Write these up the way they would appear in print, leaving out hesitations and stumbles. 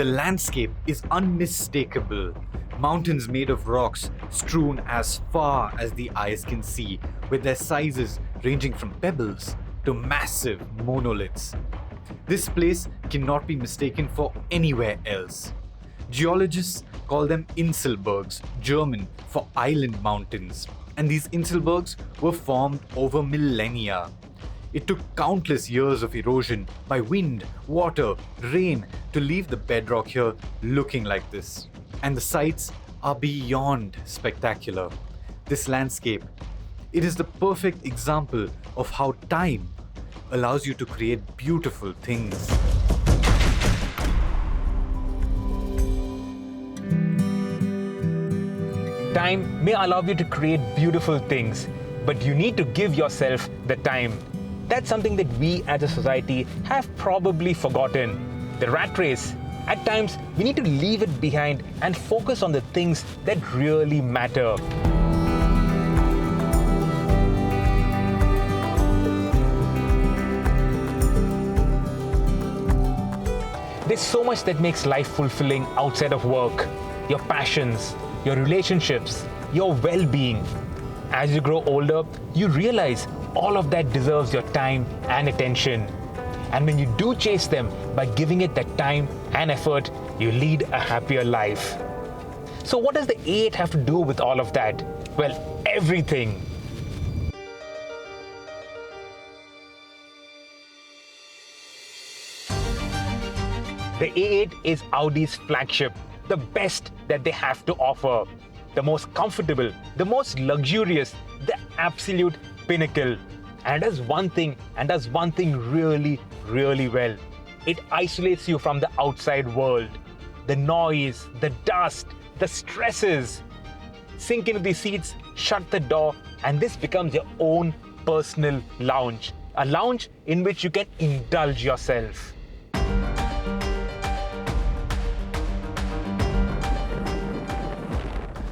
The landscape is unmistakable. Mountains made of rocks strewn as far as the eyes can see, with their sizes ranging from pebbles to massive monoliths. This place cannot be mistaken for anywhere else. Geologists call them Inselbergs, German for island mountains, and these Inselbergs were formed over millennia. It took countless years of erosion by wind, water, rain to leave the bedrock here looking like this. And the sights are beyond spectacular. This landscape, it is the perfect example of how time allows you to create beautiful things. Time may allow you to create beautiful things, but you need to give yourself the time. That's something that we as a society have probably forgotten. The rat race. At times, we need to leave it behind and focus on the things that really matter. There's so much that makes life fulfilling outside of work. Your passions, your relationships, your well-being. As you grow older, you realize all of that deserves your time and attention. And when you do chase them by giving it that time and effort, you lead a happier life. So what does the A8 have to do with all of that? Well, everything. The A8 is Audi's flagship, the best that they have to offer. The most comfortable, the most luxurious, the absolute pinnacle. And does one thing really, really well. It isolates you from the outside world. The noise, the dust, the stresses. Sink into the seats, shut the door, and this becomes your own personal lounge. A lounge in which you can indulge yourself.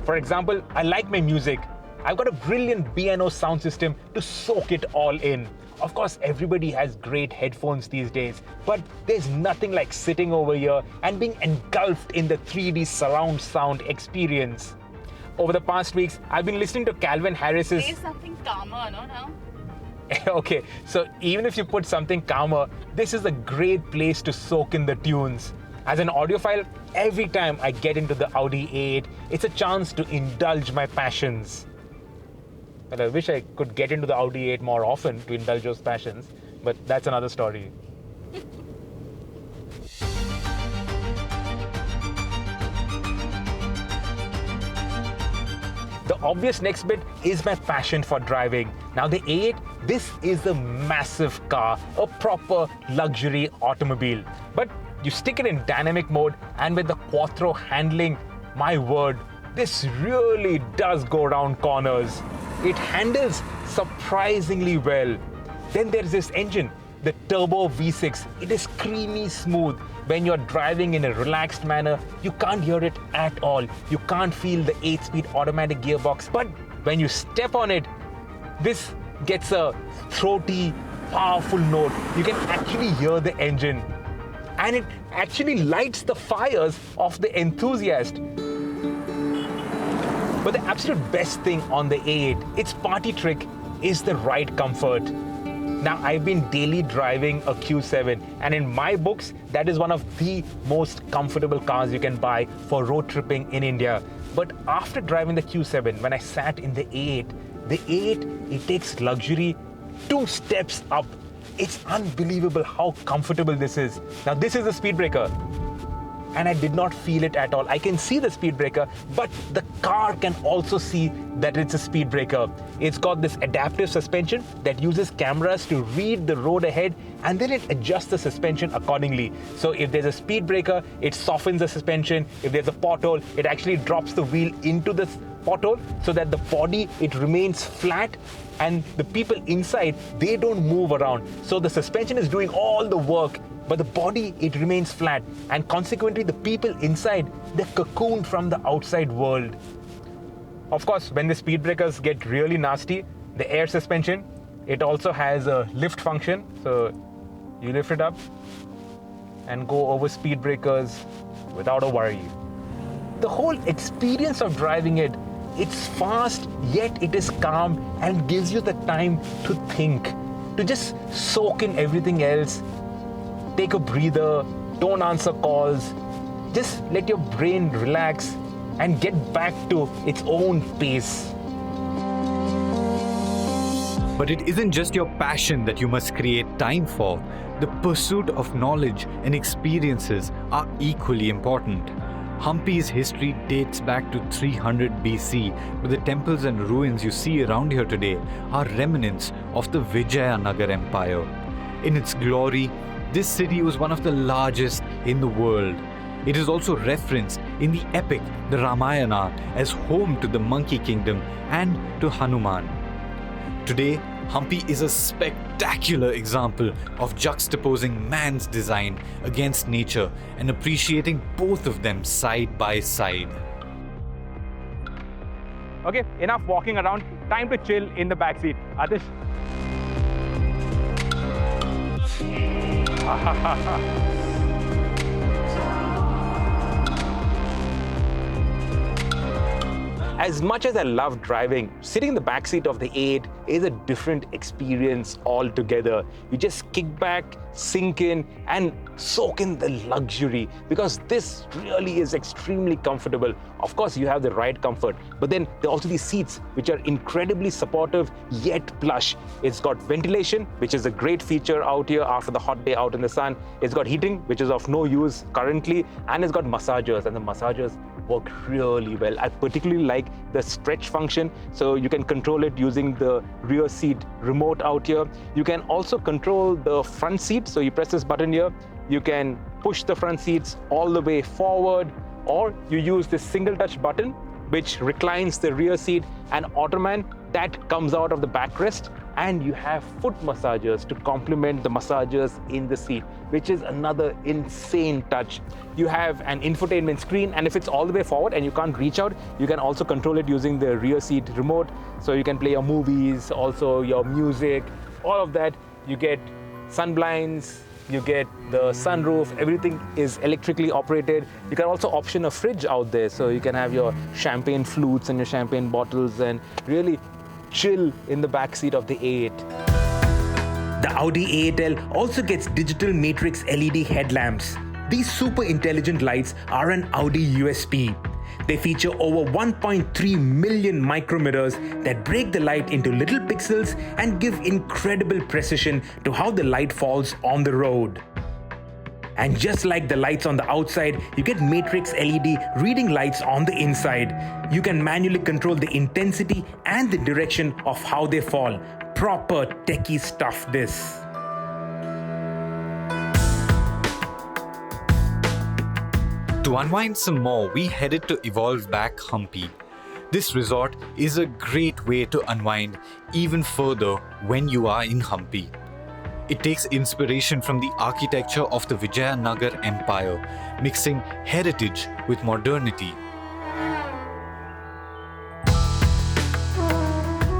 For example, I like my music. I've got a brilliant B&O sound system to soak it all in. Of course, everybody has great headphones these days, but there's nothing like sitting over here and being engulfed in the 3D surround sound experience. Over the past weeks, I've been listening to Calvin Harris's... Play something calmer, no, now? Okay, so even if you put something calmer, this is a great place to soak in the tunes. As an audiophile, every time I get into the Audi A8, it's a chance to indulge my passions. Well, I wish I could get into the Audi A8 more often to indulge those passions, but that's another story. The obvious next bit is my passion for driving. Now the A8, this is a massive car, a proper luxury automobile. But you stick it in dynamic mode and with the Quattro handling, my word, this really does go around corners. It handles surprisingly well. Then there's this engine, the Turbo V6. It is creamy smooth. When you're driving in a relaxed manner, you can't hear it at all. You can't feel the 8-speed automatic gearbox. But when you step on it, this gets a throaty, powerful note. You can actually hear the engine. And it actually lights the fires of the enthusiast. But the absolute best thing on the A8, its party trick, is the ride comfort. Now, I've been daily driving a Q7, and in my books, that is one of the most comfortable cars you can buy for road tripping in India. But after driving the Q7, when I sat in the A8, it takes luxury 2 steps up. It's unbelievable how comfortable this is. Now, this is the speed breaker. And I did not feel it at all. I can see the speed breaker, but the car can also see that it's a speed breaker. It's got this adaptive suspension that uses cameras to read the road ahead, and then it adjusts the suspension accordingly. So if there's a speed breaker, it softens the suspension. If there's a pothole, it actually drops the wheel into the pothole so that the body, it remains flat, and the people inside, they don't move around. So the suspension is doing all the work, but the body, it remains flat, and consequently the people inside, they're cocooned from the outside world. Of course, when the speed breakers get really nasty, the air suspension, it also has a lift function. So you lift it up and go over speed breakers without a worry. The whole experience of driving it, it's fast, yet it is calm and gives you the time to think, to just soak in everything else, take a breather, don't answer calls, just let your brain relax and get back to its own pace. But it isn't just your passion that you must create time for. The pursuit of knowledge and experiences are equally important. Hampi's history dates back to 300 BC, but the temples and ruins you see around here today are remnants of the Vijayanagar Empire. In its glory, this city was one of the largest in the world. It is also referenced in the epic, the Ramayana, as home to the Monkey Kingdom and to Hanuman. Today, Hampi is a spectacular example of juxtaposing man's design against nature and appreciating both of them side by side. Okay, enough walking around. Time to chill in the backseat. Adish. As much as I love driving, sitting in the backseat of the A8 is a different experience altogether. You just kick back, sink in, and soak in the luxury, because this really is extremely comfortable. Of course, you have the ride comfort, but then there are also these seats which are incredibly supportive yet plush. It's got ventilation, which is a great feature out here after the hot day out in the sun. It's got heating, which is of no use currently, and it's got massagers, and the massagers work really well. I particularly like the stretch function, so you can control it using the rear seat remote out here. You can also control the front seat, so you press this button here, you can push the front seats all the way forward, or you use this single touch button which reclines the rear seat, and Ottoman that comes out of the backrest, and you have foot massagers to complement the massagers in the seat, which is another insane touch. You have an infotainment screen, and if it's all the way forward and you can't reach out, you can also control it using the rear seat remote, so you can play your movies, also your music, all of that. You get sun blinds, you get the sunroof, everything is electrically operated. You can also option a fridge out there, so you can have your champagne flutes and your champagne bottles and really chill in the backseat of the A8. The Audi A8 L also gets digital matrix LED headlamps. These super intelligent lights are an Audi USP. They feature over 1.3 million micromirrors that break the light into little pixels and give incredible precision to how the light falls on the road. And just like the lights on the outside, you get matrix LED reading lights on the inside. You can manually control the intensity and the direction of how they fall. Proper techie stuff this. To unwind some more, we headed to Evolve Back Hampi. This resort is a great way to unwind even further when you are in Hampi. It takes inspiration from the architecture of the Vijayanagar Empire, mixing heritage with modernity.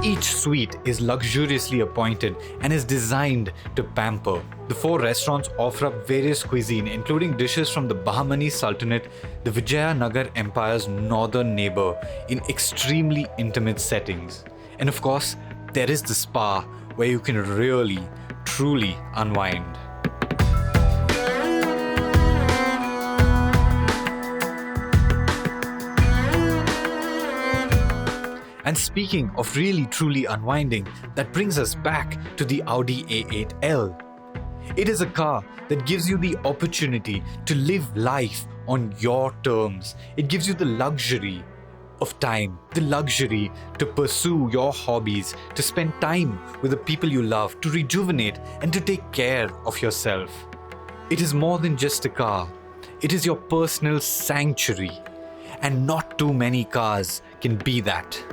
Each suite is luxuriously appointed and is designed to pamper. The 4 restaurants offer up various cuisine, including dishes from the Bahmani Sultanate, the Vijayanagar Empire's northern neighbor, in extremely intimate settings. And of course, there is the spa, where you can really, truly unwind. And speaking of really truly unwinding, that brings us back to the Audi A8 L. It is a car that gives you the opportunity to live life on your terms. It gives you the luxury of time, the luxury to pursue your hobbies, to spend time with the people you love, to rejuvenate and to take care of yourself. It is more than just a car. It is your personal sanctuary. And not too many cars can be that.